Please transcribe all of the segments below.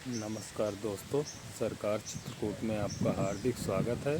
नमस्कार दोस्तों, सरकार चित्रकूट में आपका हार्दिक स्वागत है।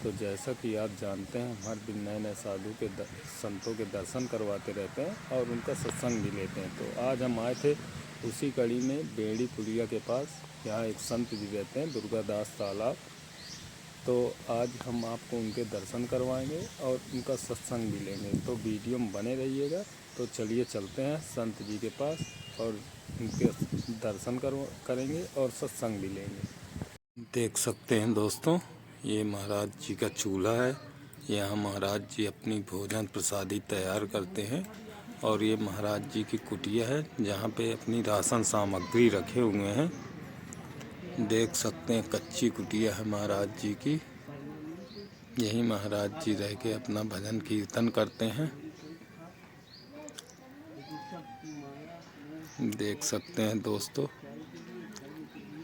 तो जैसा कि आप जानते हैं, हम हर दिन नए नए साधु के संतों के दर्शन करवाते रहते हैं और उनका सत्संग भी लेते हैं। तो आज हम आए थे उसी कड़ी में बेड़ी पुलिया के पास। यहाँ एक संत जी रहते हैं, दुर्गादास तालाब। तो आज हम आपको उनके दर्शन करवाएंगे और उनका सत्संग भी लेंगे। तो वीडियो में बने रहिएगा। तो चलिए चलते हैं संत जी के पास और उनके दर्शन करेंगे और सत्संग भी लेंगे। देख सकते हैं दोस्तों, ये महाराज जी का चूल्हा है। यहाँ महाराज जी अपनी भोजन प्रसादी तैयार करते हैं। और ये महाराज जी की कुटिया है, जहाँ पे अपनी राशन सामग्री रखे हुए हैं। देख सकते हैं कच्ची कुटिया है महाराज जी की। यही महाराज जी रह के अपना भजन कीर्तन करते हैं। देख सकते हैं दोस्तों,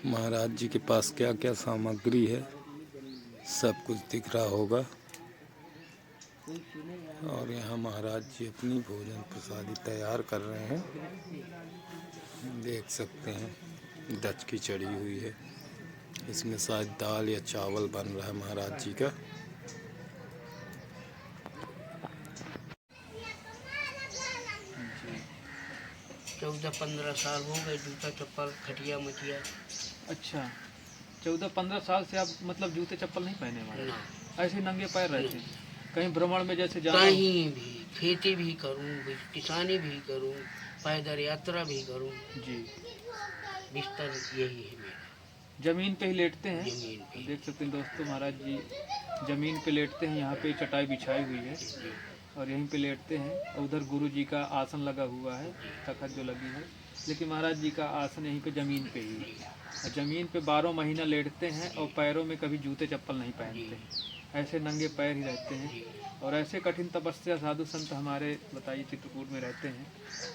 महाराज जी के पास क्या क्या सामग्री है, सब कुछ दिख रहा होगा। और यहाँ महाराज जी अपनी भोजन प्रसादी तैयार कर रहे हैं। देख सकते हैं डचकी चढ़ी हुई है, इसमें शायद दाल या चावल बन रहा है महाराज जी का। जी। 14-15 साल हो गए जूता चप्पल खटिया मचिया। अच्छा, 14-15 साल से आप मतलब जूते चप्पल नहीं पहने वाले, ना ऐसे ही नंगे पैर रहते हैं? कहीं भ्रमण में जैसे जाना? कहीं भी खेती भी करूं, किसानी भी करूं, पैदल यात्रा भी करूं, जी। बिस्तर यही है मेरा। जमीन पे ही लेटते हैं? जमीन पे। देख सकते हैं दोस्तों, महाराज जी जमीन पे लेटते हैं। यहाँ पे चटाई बिछाई हुई है और यहीं पे लेटते हैं। और उधर गुरु जी का आसन लगा हुआ है, तखत जो लगी है। लेकिन महाराज जी का आसन यहीं पे जमीन पे ही है। और जमीन पे 12 महीना लेटते हैं और पैरों में कभी जूते चप्पल नहीं पहनते, ऐसे नंगे पैर ही रहते हैं। और ऐसे कठिन तपस्या साधु संत हमारे बताइए चित्रकूट में रहते हैं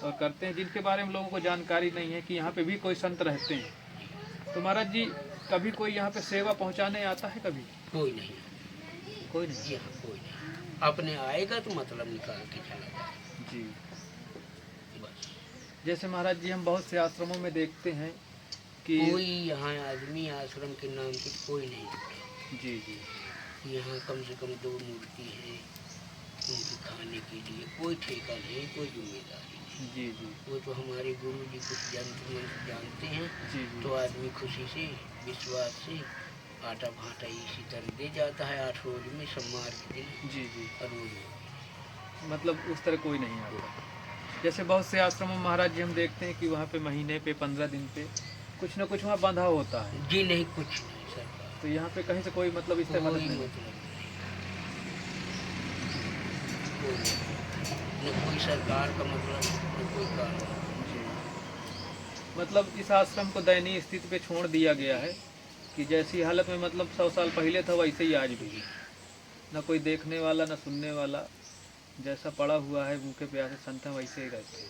और करते हैं, जिनके बारे में लोगों को जानकारी नहीं है कि यहाँ पे भी कोई संत रहते हैं। तो महाराज जी कभी कोई यहाँ पे सेवा पहुँचाने आता है? कभी कोई नहीं, कोई नहीं? यहाँ कोई नहीं। अपने आएगा तो मतलब निकाल के चला जाए जी। बस। जैसे महाराज जी हम बहुत से आश्रमों में देखते हैं कि कोई यहाँ आदमी आश्रम के नाम से कोई नहीं जुड़ा। जी जी। यहाँ कम से कम 2 मूर्ति है, उनके खाने के लिए कोई ठेका नहीं, कोई जिम्मेदारी नहीं। जी जी। वो तो हमारे गुरु जी कुछ जंतु मंत्र जानते हैं। जी जी। तो आदमी खुशी से विश्वास से आटा भाटा इसी तरह दे जाता है 8 रोज में, सोमवार के दिन जी जी। और रोज। मतलब उस तरह कोई नहीं आता। जैसे बहुत से आश्रमों में महाराज जी हम देखते हैं कि वहाँ पे महीने पे 15 दिन पे कुछ ना कुछ वहाँ बंधा होता है। जी नहीं, कुछ नहीं सरकार। तो यहाँ पे कहीं से कोई मतलब इस तरह कोई मदद नहीं? मतलब नहीं, न कोई सरकार का मतलब, न कोई कानून। जी। मतलब इस आश्रम को दयनीय स्थिति पे छोड़ दिया गया है कि जैसी हालत में मतलब 100 साल पहले था वैसे ही आज भी है। न कोई देखने वाला, न सुनने वाला। जैसा पड़ा हुआ है भूखे प्यासे संत हैं वैसे ही रहते हैं।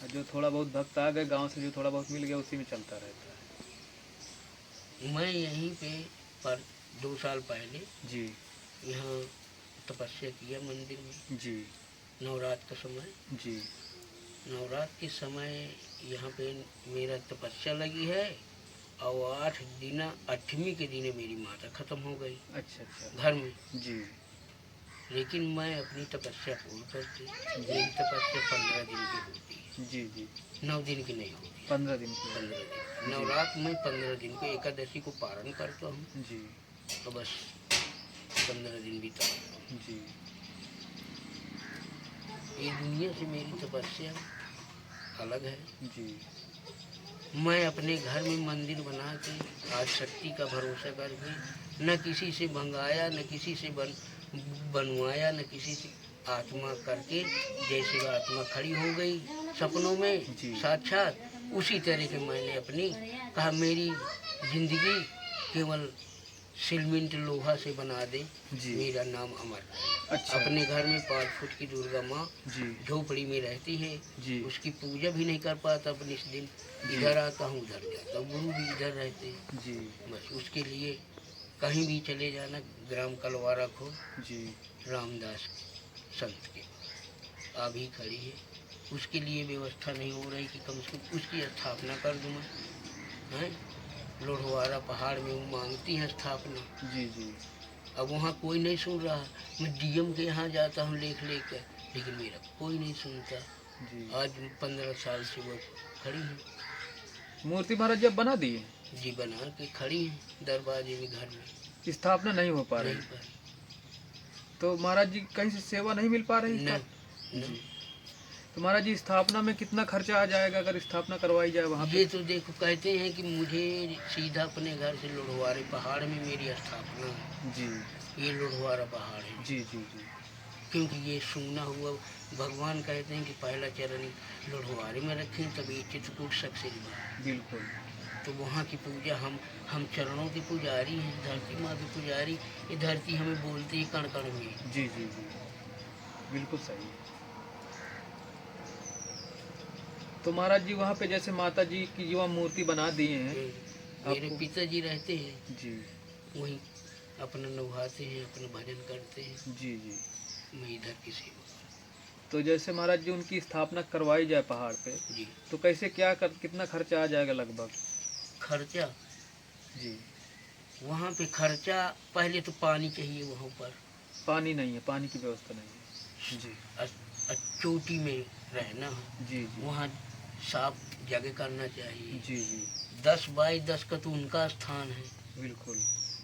और जो थोड़ा बहुत भक्त आ गए गांव से, जो थोड़ा बहुत मिल गया उसी में चलता रहता है। मैं यहीं पे पर 2 साल पहले जी यहाँ तपस्या किया मंदिर में, जी नवरात्र का समय। जी। नवरात्र के समय यहाँ पे मेरा तपस्या लगी है और 8 दिन 8वीं के दिन मेरी माता खत्म हो गई अच्छा अच्छा। घर में। जी लेकिन मैं अपनी तपस्या पूरी करती। मेरी तपस्या 15 दिन की होती है, जी जी। 9 दिन की नहीं होती। 15 दिन की? 15 दिन नवरात्र में 15 दिन को एकादशी को पारण करता हूँ। जी तो बस 15 दिन बिताता हूँ। जी। ये दुनिया से मेरी तपस्या अलग है। जी मैं अपने घर में मंदिर बना के आज शक्ति का भरोसा करके न किसी से मंगाया, न किसी से बनवाया, न किसी से आत्मा करके, जैसे वह आत्मा खड़ी हो गई सपनों में साक्षात, उसी तरह के मैंने अपनी कहा मेरी जिंदगी केवल सीमेंट लोहा से बना दे, मेरा नाम अमर रहे। अच्छा। अपने घर में 5 फुट की दुर्गा माँ झोपड़ी में रहती है जी। उसकी पूजा भी नहीं कर पाता। अपने इस दिन इधर आता हूँ उधर जाता हूँ, गुरु भी इधर रहते हैं जी। बस उसके लिए कहीं भी चले जाना, ग्राम कलवारा खो जी। रामदास संत के अभी खड़ी है। उसके लिए व्यवस्था नहीं हो रही कि कम से कम उसकी स्थापना कर दूँ मैं। हैं। लोढ़वारा पहाड़ में वो मांगती हैं स्थापना। जी जी अब वहाँ कोई नहीं सुन रहा। मैं डीएम के यहाँ जाता हूँ लेख कर, लेकिन मेरा कोई नहीं सुनता। जी। आज 15 साल से वो खड़ी हैं। मूर्ति महाराज जी अब बना दिए, जी बना के खड़ी हैं दरवाजे में घर में। स्थापना नहीं हो पा रही, नहीं पर तो महाराज जी कहीं से सेवा नहीं मिल पा रही न, जी। न। तो महाराज जी स्थापना में कितना खर्चा आ जाएगा अगर स्थापना करवाई जाए वहाँ पे? ये तो देखो कहते हैं कि मुझे सीधा अपने घर से लोढ़वारे पहाड़ में मेरी स्थापना है। जी ये लोढ़वारा पहाड़ है। जी जी जी क्योंकि ये सुना हुआ भगवान कहते हैं कि पहला चरण लोढ़वारे में रखें तब ये चित्रकूट सक्सेस बना। बिल्कुल। तो वहाँ की पूजा हम चरणों के पुजारी हैं, धरती माँ के पुजारी। ये धरती हमें बोलती है कण कण में। जी जी जी बिल्कुल सही है। तो महाराज जी वहाँ पे जैसे माता जी की जो मूर्ति बना दिए हैं, मेरे आपको- पिताजी रहते हैं जी वहीं, अपना नभाते हैं, अपना भजन करते हैं। जी जी। मैं इधर की सेवा। तो जैसे महाराज जी उनकी स्थापना करवाई जाए पहाड़ पे, जी तो कैसे कितना खर्चा आ जाएगा लगभग? खर्चा जी। वहाँ पे खर्चा, पहले तो पानी चाहिए वहाँ पर। पानी नहीं है, पानी की व्यवस्था नहीं है जी। चोटी में रहना है, जी जी वहाँ साफ जगह करना चाहिए। जी जी 10 बाई 10 का तो उनका स्थान है, बिल्कुल।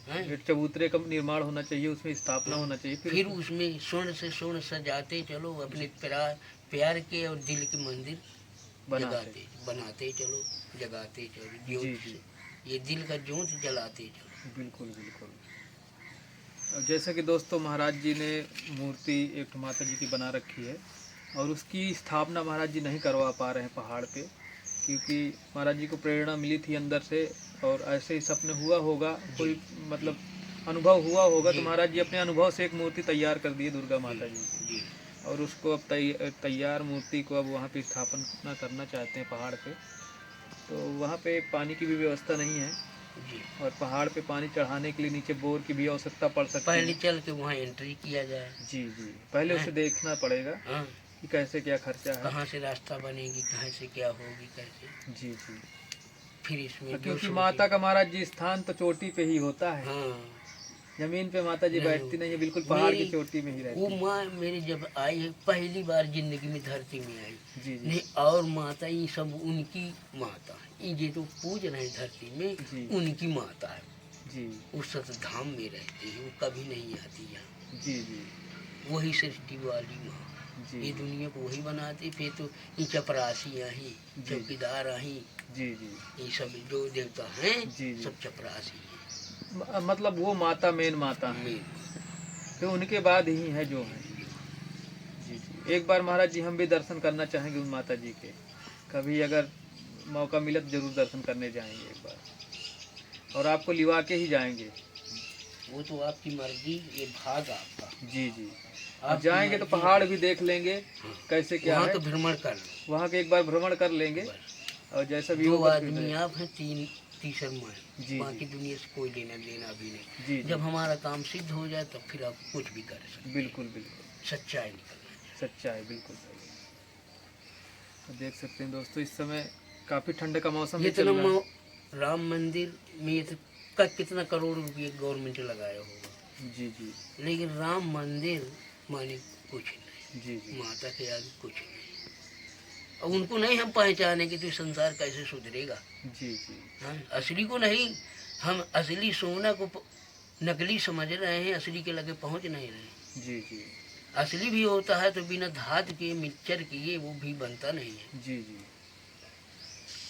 हैं? एक चबूतरे का निर्माण होना चाहिए, उसमें स्थापना होना चाहिए, फिर उसमें स्वर्ण से स्वर्ण सजाते चलो, अपने प्यार के और दिल के मंदिर बनाते चलो, जगाते चलो, जी ज्योत जी से ये दिल का ज्योत जलाते चलो। बिल्कुल बिल्कुल। और जैसे कि दोस्तों महाराज जी ने मूर्ति एक माता जी की बना रखी है और उसकी स्थापना महाराज जी नहीं करवा पा रहे हैं पहाड़ पे, क्योंकि महाराज जी को प्रेरणा मिली थी अंदर से और ऐसे ही सपने हुआ होगा, कोई मतलब अनुभव हुआ होगा, तो महाराज जी अपने अनुभव से एक मूर्ति तैयार कर दी दुर्गा माता जी की, जी और उसको अब तैयार मूर्ति को अब वहाँ पे स्थापना करना चाहते हैं पहाड़ पे। तो वहाँ पे पानी की भी व्यवस्था नहीं है जी। और पहाड़ पे पानी चढ़ाने के लिए नीचे बोर की भी आवश्यकता पड़ सकती पहले है। चल के वहाँ एंट्री किया जाए। जी जी, पहले उसे देखना पड़ेगा हाँ, कि कैसे क्या खर्चा है। कहाँ से रास्ता बनेगी, कहाँ से क्या होगी, कैसे जी जी, फिर इसमें क्योंकि माता का महाराज जी स्थान तो चोटी पे ही होता है, हाँ जमीन पे माता जी नहीं, बैठती नहीं है, बिल्कुल पहाड़ की मेरी- चोटी में ही रहती वो है। माँ मेरी जब आई है पहली बार जिंदगी में धरती में आई, जी जी नहीं और माता ये सब उनकी माता है, ये जो पूज रहे हैं धरती जी। में उनकी माता है। जी वो सतधाम में रहती है, वो कभी नहीं आती यहाँ। जी जी वही सृष्टि वाली माँ, ये जी दुनिया को वही बनाती। फिर तो ये चपरासी आई, जी। चौकीदार आई, जी जी। ये सब जो देवता हैं जी, जी। सब चपरासी हैं। मतलब वो माता मेन माता है, मेन तो उनके बाद ही है जो है। जी जी, एक बार महाराज जी हम भी दर्शन करना चाहेंगे उन माता जी के, कभी अगर मौका मिले तो जरूर दर्शन करने जाएंगे एक बार, और आपको लिवा के ही जाएंगे। वो तो आपकी मर्जी, ये भाग आपका। जी जी, आप आपकी जाएंगे तो मर्जी। पहाड़ भी देख लेंगे हाँ। कैसे क्या वहाँ है, तो भ्रमण कर लो। वहाँ के एक बार भ्रमण कर लेंगे बस। और जैसा भी दो होगा आदमी आप हैं, तीसर मैं, जी, बाकी जी। दुनिया से कोई लेना देना भी नहीं। जी जी, जब हमारा काम सिद्ध हो जाए तब फिर आप कुछ भी कर सकते। बिल्कुल बिल्कुल, सच्चाई निकलना। सच्चाई बिल्कुल सही। तो देख सकते हैं दोस्तों इस समय काफ़ी ठंड का मौसम ये भी चल रहा है। राम मंदिर में ये तो का कितना करोड़ रुपये गवर्नमेंट लगाया होगा, जी जी लेकिन राम मंदिर माने कुछ नहीं, जी जी माता के आगे कुछ नहीं। और उनको नहीं हम पहचानेंगे तो संसार कैसे सुधरेगा। जी जी हाँ, असली को नहीं, हम असली सोना को नकली समझ रहे हैं, असली के लगे पहुंच नहीं रहे। जी जी असली भी होता है तो बिना धातु के मिक्सचर किए वो भी बनता नहीं है, जी जी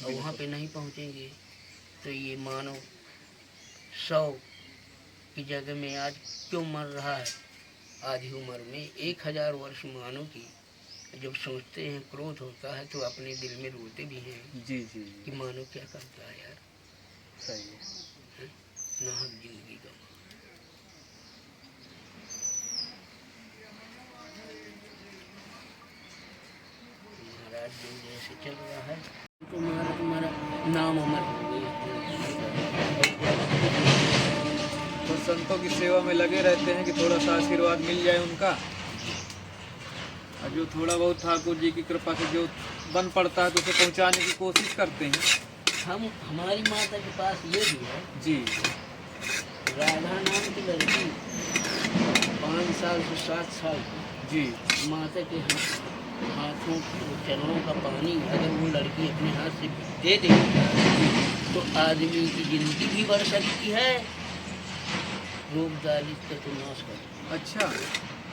और वहाँ पे नहीं पहुँचेंगे तो ये मानव 100 की जगह में आज क्यों मर रहा है। आधी उम्र में 1000 वर्ष मानव की जब सोचते हैं, क्रोध होता है तो अपने दिल में रोते भी हैं जी जी कि मानव क्या करता है यार, सही है। नाहक जिंदगी का। महाराज जो जैसे चल रहा है तो तुम्हारा नाम अमर हो गया। तो संतों की सेवा में लगे रहते हैं कि थोड़ा सा आशीर्वाद मिल जाए उनका, और जो थोड़ा बहुत ठाकुर जी की कृपा से जो बन पड़ता है तो उसे पहुंचाने की कोशिश करते हैं। हमारी माता के पास ये भी है। जी राधा नाम की लड़की 5 साल से 7 साल की, जी माता के हाथों चरणों का पानी अगर वो लड़की अपने हाथ से दे देगी तो आदमी की जिंदगी भी बढ़ सकती है, रोग दालित का तो नाश कर। अच्छा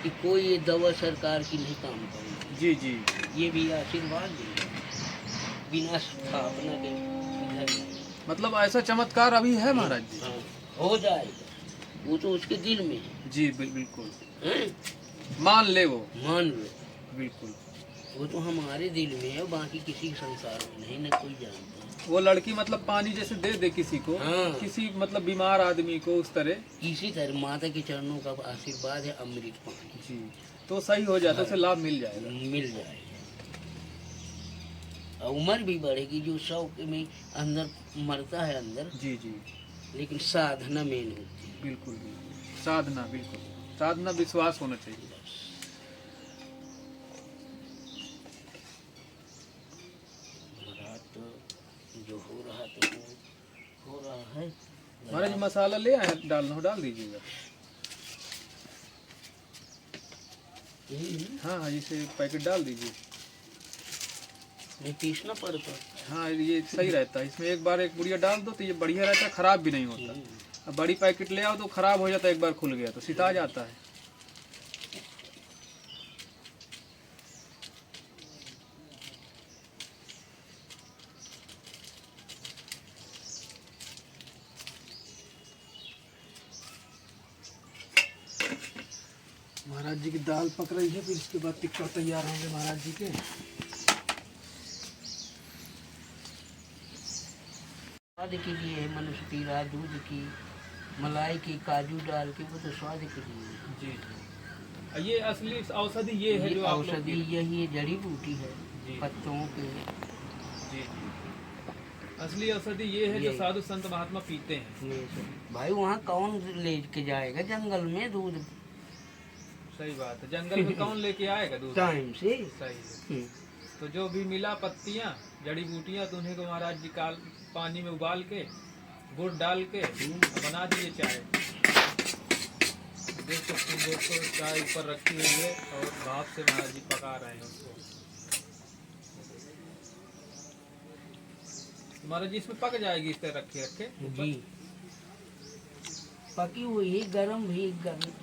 कि कोई ये दवा सरकार की नहीं काम करेगी। जी जी ये भी आशीर्वाद देगा बिना स्थापना के इधर नहीं। मतलब ऐसा चमत्कार अभी है महाराज जी? हाँ, हो जाएगा, वो तो उसके दिल में है। जी बिल्कुल हैं? मान ले वो, मान लो, बिल्कुल। वो तो हमारे दिल में है, बाकी किसी संसार में नहीं, न कोई जानता। वो लड़की मतलब पानी जैसे दे दे किसी को, हाँ। किसी मतलब बीमार आदमी को, उस तरह इसी तरह माता के चरणों का आशीर्वाद है, अमृत पानी जी, तो सही हो जाता, उसे लाभ मिल जाएगा। मिल जाएगा। और उम्र भी बढ़ेगी। जो 100 में अंदर मरता है अंदर, जी जी लेकिन साधना मेन होती है। बिल्कुल साधना, बिल्कुल साधना, विश्वास होना चाहिए। महाराज तो जो हो रहा तो वो हो रहा है। महाराज मसाला ले आए, डालना हो डाल दीजिएगा। यही है, हाँ हाँ, इसे पैकेट डाल दीजिए। नहीं पीसना पड़ता। हाँ ये सही रहता है, इसमें एक बार एक बुढ़िया डाल दो तो ये बढ़िया रहता है, खराब भी नहीं होता। अब बड़ी पैकेट ले आओ तो खराब हो जाता है, एक बार खुल गया तो सिता जाता है। महाराज जी की दाल पक रही है, फिर इसके बाद टिक्का तैयार होंगे महाराज जी के। स्वाद के लिए है, मनुष्य पी रहा दूध की, मलाई की, काजू डाल के, वो तो स्वाद के लिए है। जी जी, ये असली औषधि ये है जो आप लोग औषधि की- यही जड़ी बूटी है, जी। पत्तों के। जी जी, असली औषधि ये है जो ये। साधु संत महात्मा पीते हैं। ये सब। भाई वहाँ कौन ले के जाएगा जंगल में दूध सही बात है, जंगल में कौन लेके आएगा दूध? टाइम से? सही है। तो जो भी मिला पत्तियां, जड़ी बूटियां, तो उन्हें को महाराज जी काल पानी में उबाल के गुड़ डाल के बना दिए चाय। देख सकते हैं दोस्तों, चाय ऊपर रखी हुई है और भाप से महाराज जी पका रहे हैं उसको। महाराज जी इसमें पक जाएगी इस तरह रखे रखे जी। पकी हुई गरम भी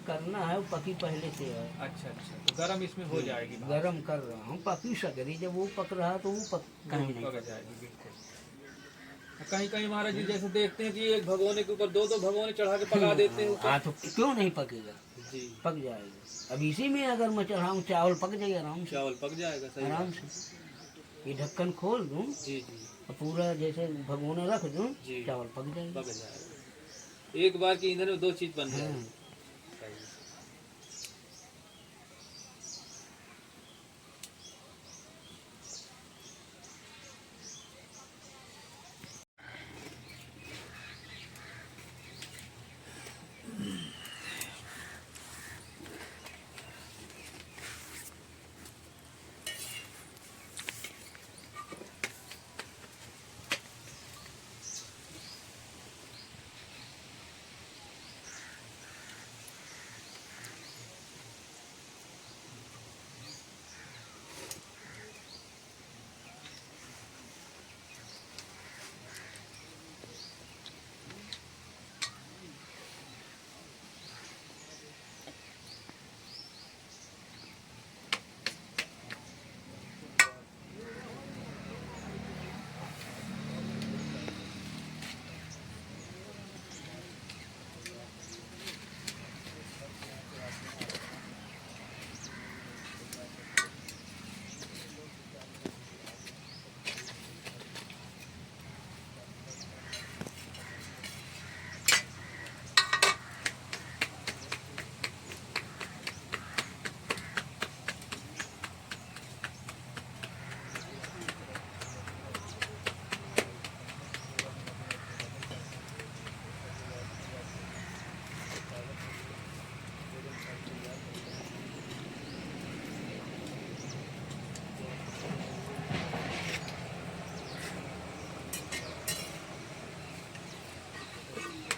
करना है, पकी पहले से है। अच्छा अच्छा, तो गरम इसमें हो जाएगी भाप। गरम कर रहा हूँ, पकी सकरी, जब वो पक रहा तो वो कहीं नहीं। पक जाएगी बिल्कुल। कहीं कहीं महाराज जी जैसे देखते हैं कि एक भगोने के ऊपर दो भगोने चढ़ा के पका देते हैं ऊपर। हाँ तो क्यों नहीं पकेगा, जी, पक जाएगा। अब इसी में अगर मैं चढ़ाऊँ चावल पक जाएगा आराम से, चावल पक जाएगा। सही आराम बात। से। ये ढक्कन खोल दूँ जी जी, और पूरा जैसे भगोना रख दूँ, जी। चावल पक जाएगा। पक जाएगा। एक बार के ईंधन में दो चीज बन जाएगी। हाँ। सही। करें।